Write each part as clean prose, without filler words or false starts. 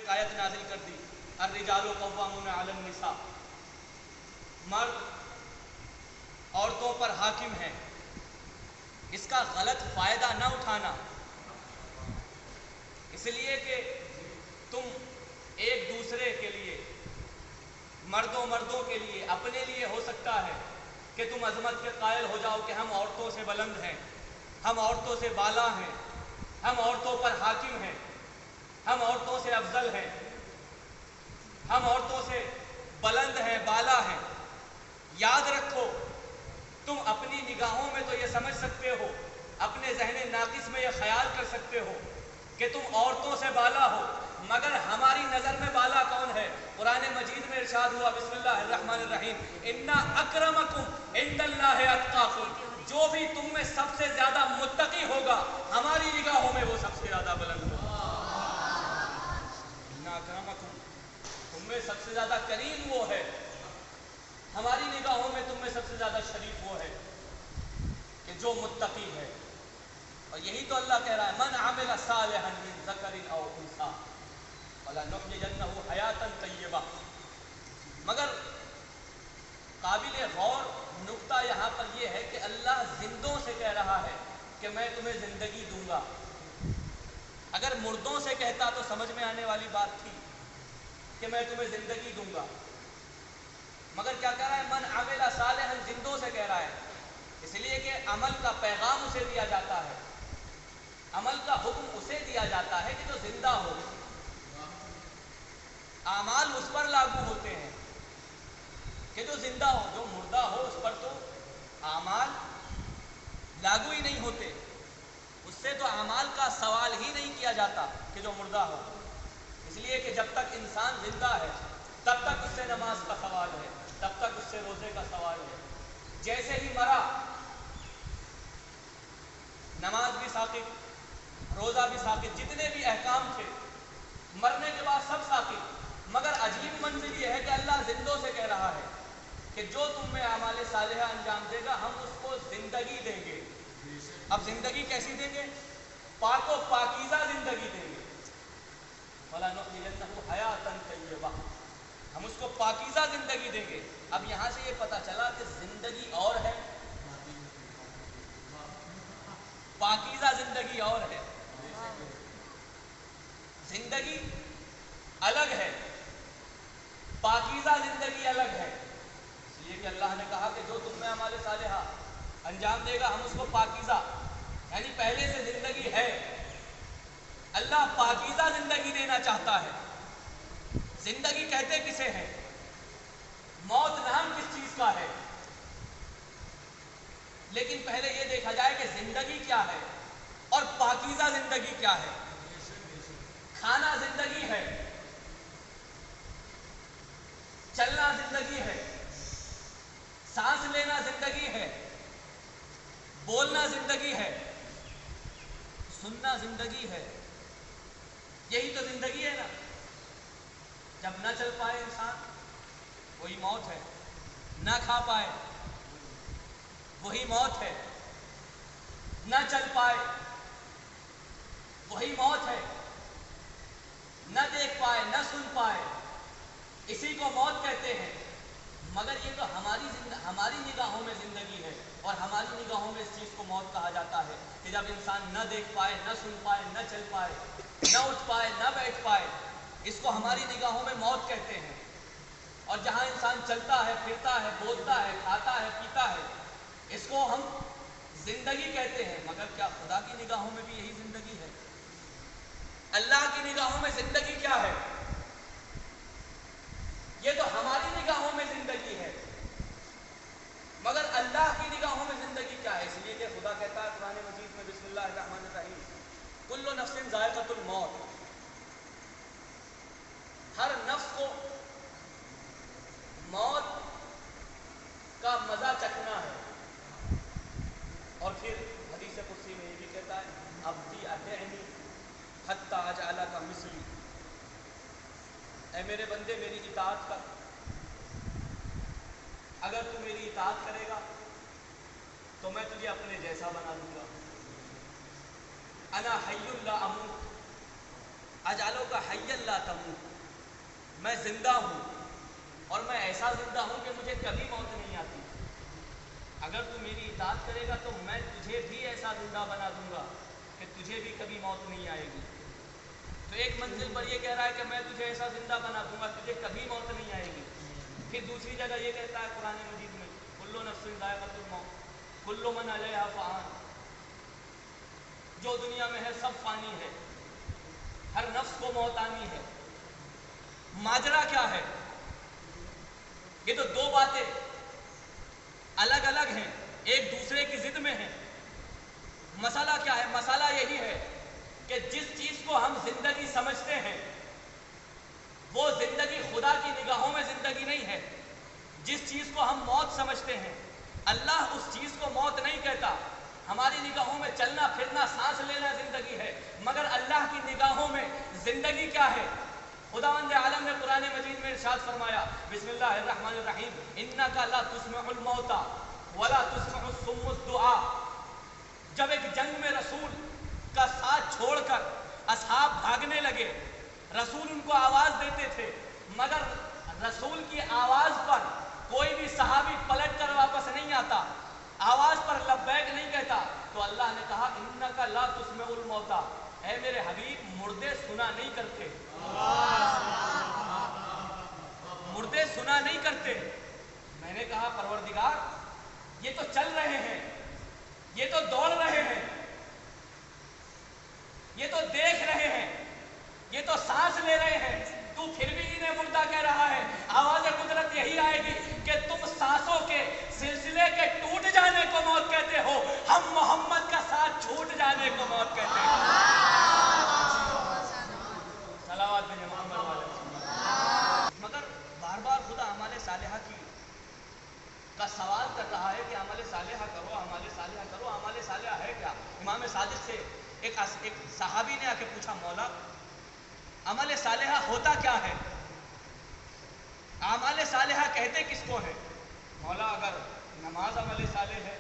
ایک آیت نازل کر دی، الرجال قوامون علی النساء، مرد عورتوں پر حاکم ہیں. اس کا غلط فائدہ نہ اٹھانا، اس لیے کہ تم ایک دوسرے کے لیے، مردوں کے لیے، اپنے لیے ہو سکتا ہے کہ تم عظمت کے قائل ہو جاؤ کہ ہم عورتوں سے بلند ہیں، ہم عورتوں سے بالا ہیں، ہم عورتوں پر حاکم ہیں، ہم عورتوں سے افضل ہیں، ہم عورتوں سے بلند ہیں، بالا ہیں. یاد رکھو، تم اپنی نگاہوں میں تو یہ سمجھ سکتے ہو، اپنے ذہن ناقص میں یہ خیال کر سکتے ہو کہ تم عورتوں سے بالا ہو، مگر ہماری نظر میں بالا کون ہے؟ قرآن مجید میں ارشاد ہوا، بسم اللہ الرحمن الرحیم، ان اکرمکم عند اللہ اتقاکم، جو بھی تم میں سب سے زیادہ متقی ہوگا ہماری نگاہوں میں وہ سب سے زیادہ بلند ہوگا. ان اکرمکم، تم میں سب سے زیادہ کریم وہ ہے، ہماری نگاہوں میں تم میں سب سے زیادہ شریف وہ ہے کہ جو متقی ہے. اور یہی تو اللہ کہہ رہا ہے، من عمل صالحا من ذکر او انثی فلنحیینہ حیاتا طیبہ. مگر قابل غور نقطہ یہاں پر یہ ہے کہ اللہ زندوں سے کہہ رہا ہے کہ میں تمہیں زندگی دوں گا. اگر مردوں سے کہتا تو سمجھ میں آنے والی بات تھی کہ میں تمہیں زندگی دوں گا، مگر کیا کہہ رہا ہے؟ من عمل صالحا، زندوں سے کہہ رہا ہے، اس لیے کہ عمل کا پیغام اسے دیا جاتا ہے، عمل کا حکم اسے دیا جاتا ہے کہ جو زندہ ہو. اعمال اس پر لاگو ہوتے ہیں کہ جو زندہ ہو، جو مردہ ہو اس پر تو اعمال لاگو ہی نہیں ہوتے، اس سے تو اعمال کا سوال ہی نہیں کیا جاتا کہ جو مردہ ہو. اس لیے کہ جب تک انسان زندہ ہے تب تک اس سے نماز کا سوال ہے، تب تک اس سے روزے کا سوال ہے. جیسے ہی مرا، نماز بھی ساقط، روزہ بھی ساقط، جتنے بھی احکام تھے مرنے کے بعد سب ساقط. مگر عجیب منظر یہ ہے کہ اللہ زندوں سے کہہ رہا ہے کہ جو تم میں اعمال صالحہ انجام دے گا ہم اس کو زندگی دیں گے. اب زندگی کیسی دیں گے؟ پاک و پاکیزہ زندگی دیں گے. فَلَنُحْيِيَنَّهُ حَيَاةً طَيِّبَةً، ہم اس کو پاکیزہ زندگی دیں گے. اب یہاں سے یہ پتہ چلا کہ زندگی اور ہے، پاکیزہ زندگی اور ہے. زندگی الگ ہے، پاکیزہ زندگی الگ ہے. اس لیے کہ اللہ نے کہا کہ جو تم میں اعمال صالحہ انجام دے گا ہم اس کو پاکیزہ، یعنی پہلے سے زندگی ہے. اللہ پاکیزہ زندگی دینا چاہتا ہے. زندگی کہتے کسے ہیں؟ موت نام کس چیز کا ہے؟ لیکن پہلے یہ دیکھا جائے کہ زندگی کیا ہے اور پاکیزہ زندگی کیا ہے. کھانا زندگی ہے، چلنا زندگی ہے، سانس لینا زندگی ہے، بولنا زندگی ہے، سننا زندگی ہے. یہی تو زندگی ہے نا. جب نہ چل پائے انسان وہی موت ہے، نہ کھا پائے وہی موت ہے، نہ چل پائے وہی موت ہے، نہ دیکھ پائے نہ سن پائے، اسی کو موت کہتے ہیں. مگر یہ تو ہماری نگاہوں میں زندگی ہے، اور ہماری نگاہوں میں اس چیز کو موت کہا جاتا ہے کہ جب انسان نہ دیکھ پائے نہ سن پائے نہ چل پائے نہ اٹھ پائے نہ بیٹھ پائے، اس کو ہماری نگاہوں میں موت کہتے ہیں. اور جہاں انسان چلتا ہے، پھرتا ہے، بولتا ہے، کھاتا ہے، پیتا ہے، اس کو ہم زندگی کہتے ہیں. مگر کیا خدا کی نگاہوں میں بھی یہی زندگی ہے؟ اللہ کی نگاہوں میں زندگی کیا ہے؟ یہ تو ہماری نگاہوں میں زندگی ہے، مگر اللہ کی نگاہوں میں زندگی کیا ہے؟ اس لیے کہ خدا کہتا ہے قرآن مجید میں، بسم اللہ الرحمن الرحیم، کل نفس ذائقۃ الموت، ہر نفس کو موت کا مزہ چکھنا ہے. اور پھر حدیث قدسی میں یہ بھی کہتا ہے، عبدی اطیعنی حتی اجعلک مثلی، اے میرے بندے میری اطاعت کر، اگر تو میری اطاعت کرے گا تو میں تجھے اپنے جیسا بنا دوں گا. انا حی لا اموت اجعلک حیا لا تموت، زندہ ہوں اور میں ایسا زندہ ہوں کہ مجھے کبھی موت نہیں آتی، اگر تو میری اطاعت کرے گا تو میں تجھے بھی ایسا زندہ بنا دوں گا کہ تجھے بھی کبھی موت نہیں آئے گی۔ تو ایک منزل پر یہ کہہ رہا ہے کہ میں تجھے ایسا زندہ بنا دوں گا تجھے کبھی موت نہیں آئے گی۔ پھر دوسری جگہ یہ کہتا ہے قرآن مجید میں کل نفس ذائقۃ الموت کل من علیہا فان، جو دنیا میں ہے سب فانی ہے، ہر نفس کو موت آنی ہے۔ ماجرا کیا ہے؟ یہ تو دو باتیں الگ الگ ہیں، ایک دوسرے کی ضد میں ہیں۔ مسئلہ کیا ہے؟ مسئلہ یہی ہے کہ جس چیز کو ہم زندگی سمجھتے ہیں وہ زندگی خدا کی نگاہوں میں زندگی نہیں ہے۔ جس چیز کو ہم موت سمجھتے ہیں اللہ اس چیز کو موت نہیں کہتا۔ ہماری نگاہوں میں چلنا پھرنا سانس لینا زندگی ہے، مگر اللہ کی نگاہوں میں زندگی کیا ہے؟ خداوند عالم نے قرآن مجید میں ارشاد فرمایا بسم اللہ الرحمن الرحیم انک لا تسمع الموتى ولا تسمع الصم الدعاء۔ جب ایک جنگ میں رسول کا ساتھ چھوڑ کر اصحاب بھاگنے لگے، رسول ان کو آواز دیتے تھے مگر رسول کی آواز پر کوئی بھی صحابی پلٹ کر واپس نہیں آتا، آواز پر لبیک نہیں کہتا، تو اللہ نے کہا انک لا تسمع الموتى، اے میرے حبیب مردے سنا نہیں کرتے، مردے سنا نہیں کرتے۔ میں نے کہا پروردگار یہ تو چل رہے ہیں، یہ تو دوڑ رہے ہیں، یہ تو دیکھ رہے ہیں، یہ تو سانس لے رہے ہیں، تو پھر بھی انہیں مردہ کہہ رہا ہے۔ آواز قدرت یہی آئے گی کہ تم سانسوں کے سلسلے کے ٹوٹ جانے کو موت کہتے ہو، ہم محمد کا ساتھ چھوٹ جانے کو موت کہتے ہیں۔ صلوات بھیجیں محمد والے۔ مگر بار بار خدا اعمال صالحہ کا سوال کر رہا ہے کہ عمل صالحہ کرو، عمل صالحہ کرو، عمل صالحہ ہے کیا؟ امام صادق سے ایک صحابی نے آ کے پوچھا مولا عمل صالحہ ہوتا کیا ہے؟ عمل صالحہ کہتے کس کو ہے؟ مولا اگر نماز عمل صالح ہے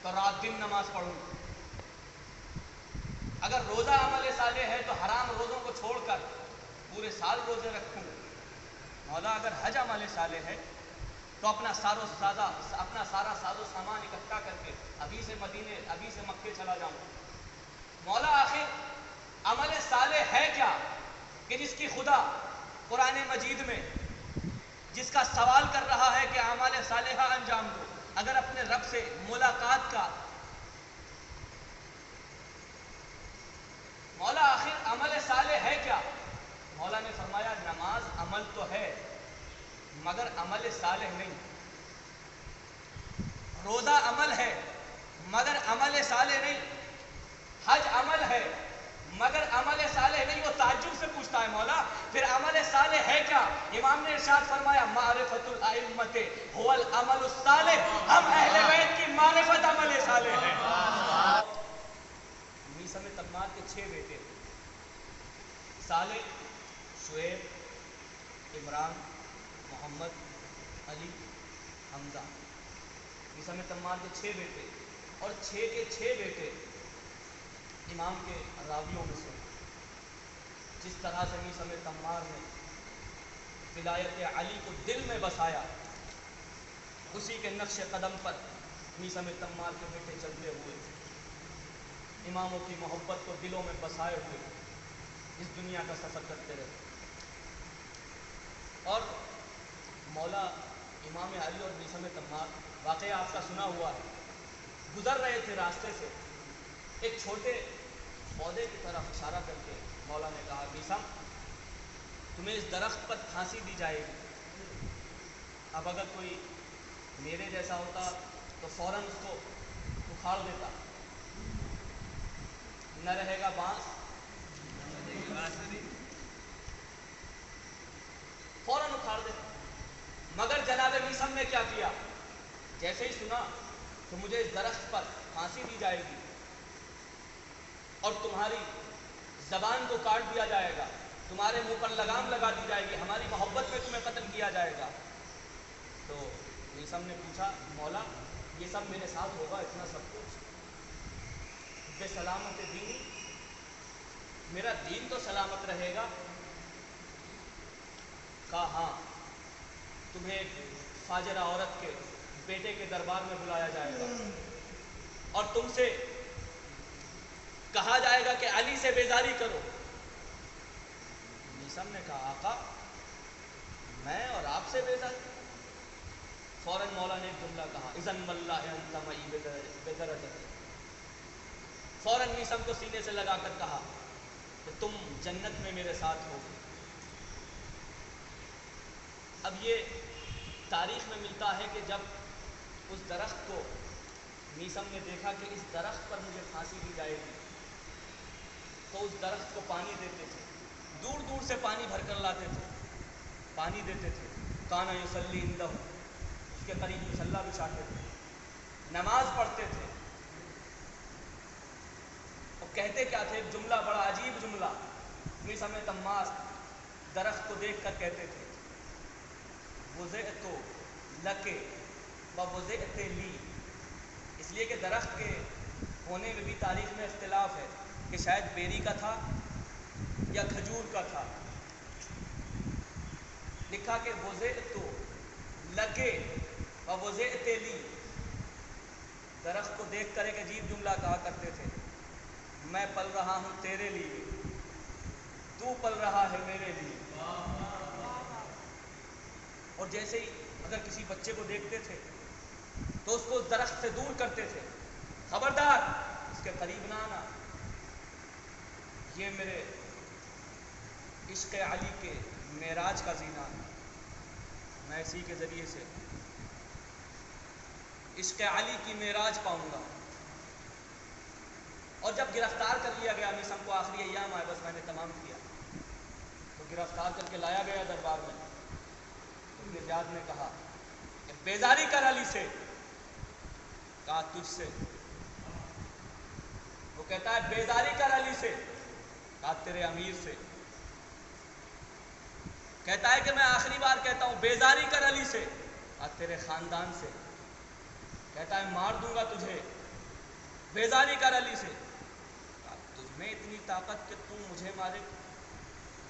تو رات دن نماز پڑھوں، اگر روزہ عمل صالح ہے تو حرام روزوں کو چھوڑ کر پورے سال روزے رکھوں، مولا اگر حج عمل صالح ہے تو اپنا سارا ساز و سامان اکٹھا کر کے ابھی سے مدینے ابھی سے مکے چلا جاؤں۔ مولا آخر عمل صالح ہے کیا کہ جس کی خدا قرآن مجید میں جس کا سوال کر رہا ہے کہ اعمال صالحہ انجام دو، اگر اپنے رب سے ملاقات کا مولا آخر عمل صالح ہے کیا؟ مولا نے فرمایا نماز عمل تو ہے مگر عمل صالح نہیں، روزہ عمل ہے مگر عمل صالح نہیں، حج عمل ہے مگر عمل صالح نہیں۔ وہ تعجب سے پوچھتا ہے مولا پھر عمل صالح ہے کیا؟ امام نے ارشاد فرمایا معرفت الائمۃ هو العمل الصالح، ہم اہل بیت کی معرفت عمل صالح ہے۔ میثم تمار کے 6 بیٹے صالح، شعیب، عمران، محمد، علی، حمزہ، میثم تمار کے 6 بیٹے اور 6 کے 6 بیٹے امام کے راویوں میں سے۔ جس طرح سے میثم تمار نے ولایت علی کو دل میں بسایا اسی کے نقش قدم پر میثم تمار کے بیٹے چلتے ہوئے اماموں کی محبت کو دلوں میں بسائے ہوئے اس دنیا کا سفر کرتے رہے۔ اور مولا امام علی اور میثم تمار واقعہ آپ کا سنا ہوا ہے، گزر رہے تھے راستے سے، ایک چھوٹے پودے کی طرف اشارہ کر کے مولا نے کہا میثم تمہیں اس درخت پر پھانسی دی جائے گی، اب اگر کوئی میرے جیسا ہوتا تو فوراً اس کو اکھاڑ دیتا، نہ رہے گا بانس فوراً اکھاڑ دیتا، مگر جناب میثم نے کیا کیا؟ جیسے ہی سنا تو مجھے اس درخت پر پھانسی دی جائے گی اور تمہاری زبان کو کاٹ دیا جائے گا، تمہارے منہ پر لگام لگا دی جائے گی، ہماری محبت میں تمہیں قتل کیا جائے گا، تو میثم نے پوچھا مولا یہ سب میرے ساتھ ہوگا، اتنا سب کچھ بے سلامت دینی، میرا دین تو سلامت رہے گا، کہا ہاں تمہیں ایک فاجرہ عورت کے بیٹے کے دربار میں بلایا جائے گا اور تم سے کہا جائے گا کہ علی سے بیزاری کرو۔ میثم نے کہا آقا میں اور آپ سے بیزاری؟ فوراً مولا نے ایک جملہ کہا اذن واللہ انت معی بدرجتی۔ فوراً میثم کو سینے سے لگا کر کہا کہ تم جنت میں میرے ساتھ ہو۔ اب یہ تاریخ میں ملتا ہے کہ جب اس درخت کو میثم نے دیکھا کہ اس درخت پر مجھے پھانسی دی جائے گی تو اس درخت کو پانی دیتے تھے، دور دور سے پانی بھر کر لاتے تھے، پانی دیتے تھے۔ کانا یصلی عندہ، اس کے قریب مصلی بچھاتے تھے، نماز پڑھتے تھے اور کہتے کیا تھے؟ ایک جملہ بڑا عجیب جملہ میثم تماس درخت کو دیکھ کر کہتے تھے وضعت لک ووضعت لی۔ اس لیے کہ درخت کے ہونے میں بھی تاریخ میں اختلاف ہے کہ شاید بیری کا تھا یا کھجور کا تھا۔ لکھا کہ وضعت لک ووضعت لی، درخت کو دیکھ کر ایک عجیب جملہ کہا کرتے تھے میں پل رہا ہوں تیرے لیے، تو پل رہا ہے میرے لیے۔ اور جیسے ہی اگر کسی بچے کو دیکھتے تھے تو اس کو درخت سے دور کرتے تھے، خبردار اس کے قریب نہ آنا۔ یہ میرے عشق علی کے معراج کا زینہ ہے، میں اسی کے ذریعے سے عشق علی کی معراج پاؤں گا۔ اور جب گرفتار کر لیا گیا میثم کو، آخری ایام آئے بس میں نے تمام کیا، تو گرفتار کر کے لایا گیا دربار میں۔ ابن زیاد نے کہا کہ بیزاری کر علی سے، کہا تجھ سے۔ وہ کہتا ہے بیزاری کر علی سے، کہا تیرے امیر سے۔ کہتا ہے کہ میں آخری بار کہتا ہوں بیزاری کر علی سے، کہا تیرے خاندان سے۔ کہتا ہے مار دوں گا تجھے، بیزاری کر علی سے۔ کہا تجھ میں اتنی طاقت کہ تم مجھے مارے؟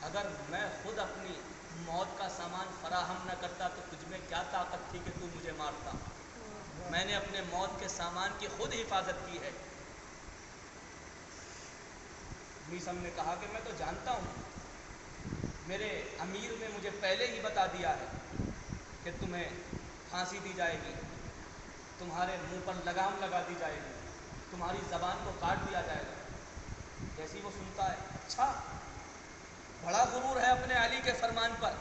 اگر میں خود اپنی موت کا سامان فراہم نہ کرتا تو تجھ میں کیا طاقت تھی کہ تو مجھے مارتا؟ میں نے اپنے موت کے سامان کی خود حفاظت کی ہے۔ میثم نے کہا کہ میں تو جانتا ہوں، میرے امیر نے مجھے پہلے ہی بتا دیا ہے کہ تمہیں پھانسی دی جائے گی، تمہارے منہ پر لگام لگا دی جائے گی، تمہاری زبان کو کاٹ دیا جائے گا۔ جیسے ہی وہ سنتا ہے اچھا بڑا غرور ہے اپنے علی کے فرمان پر،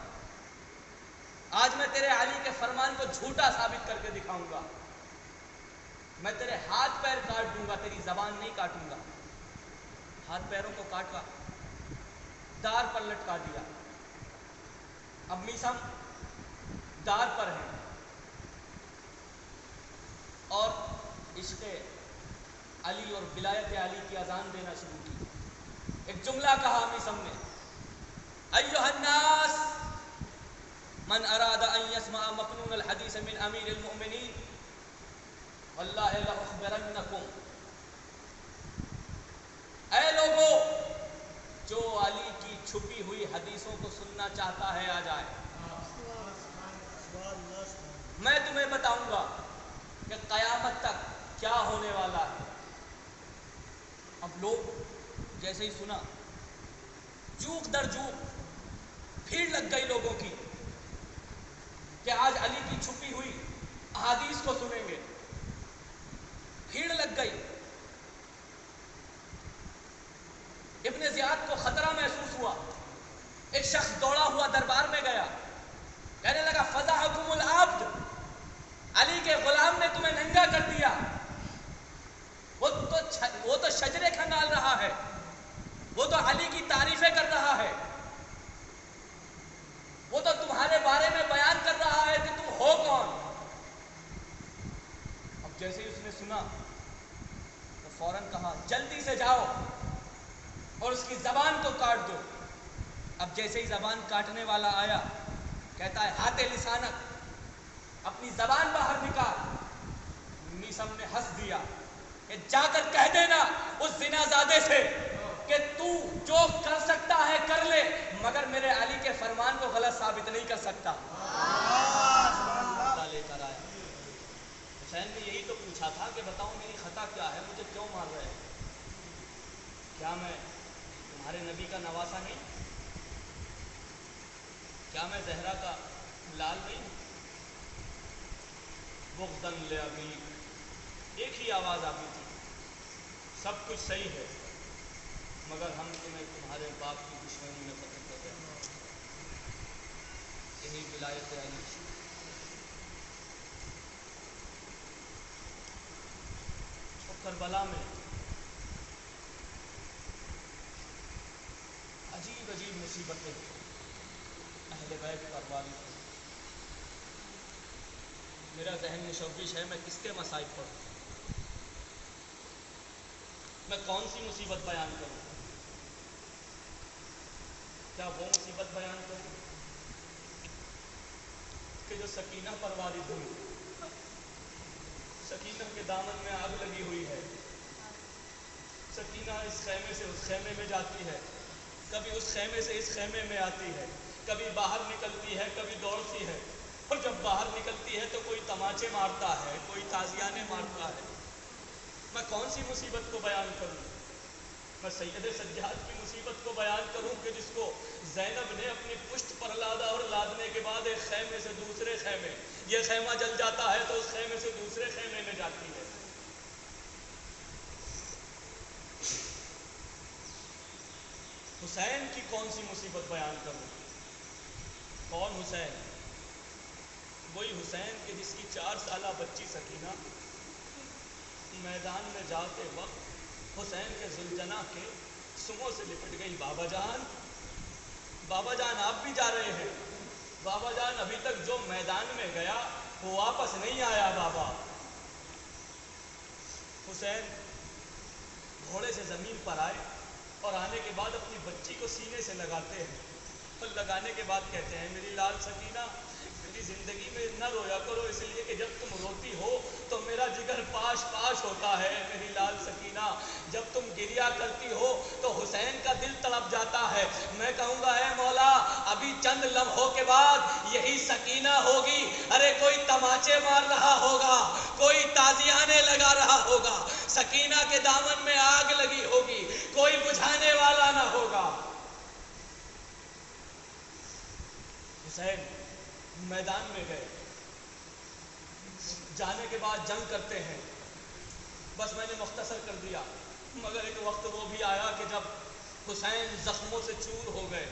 آج میں تیرے علی کے فرمان کو جھوٹا ثابت کر کے دکھاؤں گا، میں تیرے ہاتھ پیر کاٹ دوں گا، تیری زبان نہیں کاٹوں گا۔ ہاتھ پیروں کو کاٹا، دار پر لٹکا دیا۔ اب میثم دار پر ہے اور عشق علی اور ولایت علی کی اذان دینا شروع کی۔ ایک جملہ کہا میثم نے ایھا الناس من اراد ان يسمع مکنون الحدیث من امیر المؤمنین واللہ لاخبرنکم۔ اے لوگو جو علی کی چھپی ہوئی حدیثوں کو سننا چاہتا ہے آ جائے، میں تمہیں بتاؤں گا کہ قیامت تک کیا ہونے والا ہے۔ اب لوگ جیسے ہی سنا جوک در جوک بھیڑ لگ گئی لوگوں کی کہ آج علی کی چھپی ہوئی احادیث کو سنیں گے، بھیڑ لگ گئی۔ ابن زیاد کو خطرہ محسوس ہوا، ایک شخص دوڑا ہوا دربار میں گیا، کہنے لگا فضحکم العبد، علی کے غلام نے تمہیں ننگا کر دیا، وہ تو شجرے کھنگال رہا ہے، وہ تو علی کی تعریفیں کر رہا ہے، وہ تو تمہارے بارے میں بیان کر رہا ہے کہ تم ہو کون۔ اب جیسے ہی اس نے سنا تو فوراً کہا جلدی سے جاؤ اور اس کی زبان کو کاٹ دو۔ اب جیسے ہی زبان کاٹنے والا آیا کہتا ہے ہاتھ لسانک، اپنی زبان باہر نکال۔ میثم نے ہنس دیا کہ جا کر کہہ دینا اس زنا زادے سے کہ تو جو کر سکتا ہے کر لے، مگر میرے علی کے فرمان کو غلط ثابت نہیں کر سکتا۔ لے کر آیا، حسین نے یہی تو پوچھا تھا کہ بتاؤ میری خطا کیا ہے، مجھے کیوں مار رہے ہیں؟ کیا میں تمہارے نبی کا نواسا نہیں؟ کیا میں زہرا کا لال نہیں؟ بغضاً لأبیک، ایک ہی آواز آتی تھی، سب کچھ صحیح ہے مگر ہم تمہیں تمہارے باپ کی دشمنی میں قتل کر دیں۔ یہی ولایت علی۔ کربلا میں عجیب عجیب مصیبتیں اہل بیت پر وارد ہیں۔ میرا ذہن مشوش ہے، میں کس کے مصائب پڑھوں؟ میں کون سی مصیبت بیان کروں؟ کیا وہ مصیبت بیان کروں کہ جو سکینہ پر وارد ہوئی؟ سکینہ کے دامن میں آگ لگی ہوئی ہے، سکینہ اس خیمے سے اس خیمے میں جاتی ہے، کبھی اس خیمے سے اس خیمے میں آتی ہے، کبھی باہر نکلتی ہے، کبھی دوڑتی ہے، اور جب باہر نکلتی ہے تو کوئی تماچے مارتا ہے، کوئی تازیانے مارتا ہے۔ میں کون سی مصیبت کو بیان کروں؟ میں سید سجاد کی مصیبت کو بیان کروں کہ جس کو زینب نے اپنی پشت پر لادا، اور لادنے کے بعد ایک خیمے سے دوسرے خیمے، یہ خیمہ جل جاتا ہے تو اس خیمے سے دوسرے خیمے میں جاتی ہے۔ حسین کی کون سی مصیبت بیان کروں؟ کون حسین؟ وہی حسین کہ جس کی 4 سالہ بچی سکینہ میدان میں جاتے وقت حسین کے ذوالجناح کے سموں سے لپٹ گئی۔ بابا جان، بابا جان آپ بھی جا رہے ہیں؟ بابا جان ابھی تک جو میدان میں گیا وہ واپس نہیں آیا بابا۔ حسین گھوڑے سے زمین پر آئے اور آنے کے بعد اپنی بچی کو سینے سے لگاتے ہیں، اور لگانے کے بعد کہتے ہیں میری لال سکینہ، میری زندگی میں نہ رویا کرو، اس لیے کہ جب تم روتی ہو تو میرا جگر پاش پاش ہوتا ہے۔ میری لال سکینہ، جب تم گریا کرتی ہو تو حسین کا دل تڑپ جاتا ہے۔ میں کہوں گا اے مولا، ابھی چند لمحوں کے بعد یہی سکینہ ہوگی، ارے کوئی تماچے مار رہا ہوگا، کوئی تازیانے لگا رہا ہوگا، سکینہ کے دامن میں آگ لگی ہوگی، کوئی بجھانے والا نہ ہوگا۔ حسین میدان میں گئے، جانے کے بعد جنگ کرتے ہیں، بس میں نے مختصر کر دیا، مگر ایک وقت وہ بھی آیا کہ جب حسین زخموں سے چور ہو گئے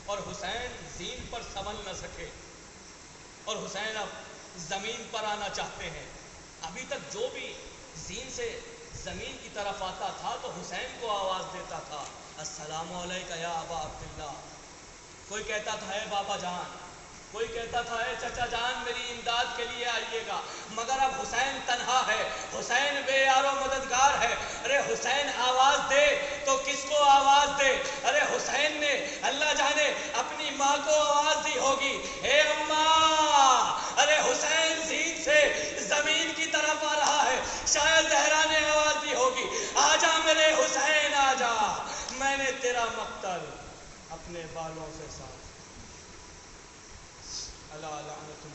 اور حسین زین پر سنبھل نہ سکے، اور حسین اب زمین پر آنا چاہتے ہیں۔ ابھی تک جو بھی زین سے زمین کی طرف آتا تھا تو حسین کو آواز دیتا تھا، السلام علیکہ یا ابا عبداللہ۔ کوئی کہتا تھا اے بابا جان، کوئی کہتا تھا اے چچا جان میری امداد کے لیے آئیے گا، مگر اب حسین تنہا ہے، حسین بے یار و مددگار ہے۔ ارے حسین آواز دے تو کس کو آواز دے؟ ارے حسین نے اللہ جانے اپنی ماں کو آواز دی ہوگی، اے اماں۔ ارے حسین زین سے زمین کی طرف آ رہا ہے، شاید زہرا نے آواز دی ہوگی، آجا میرے حسین آجا، میں نے تیرا مقتل اپنے بالوں سے صاف۔ اللہ لعنت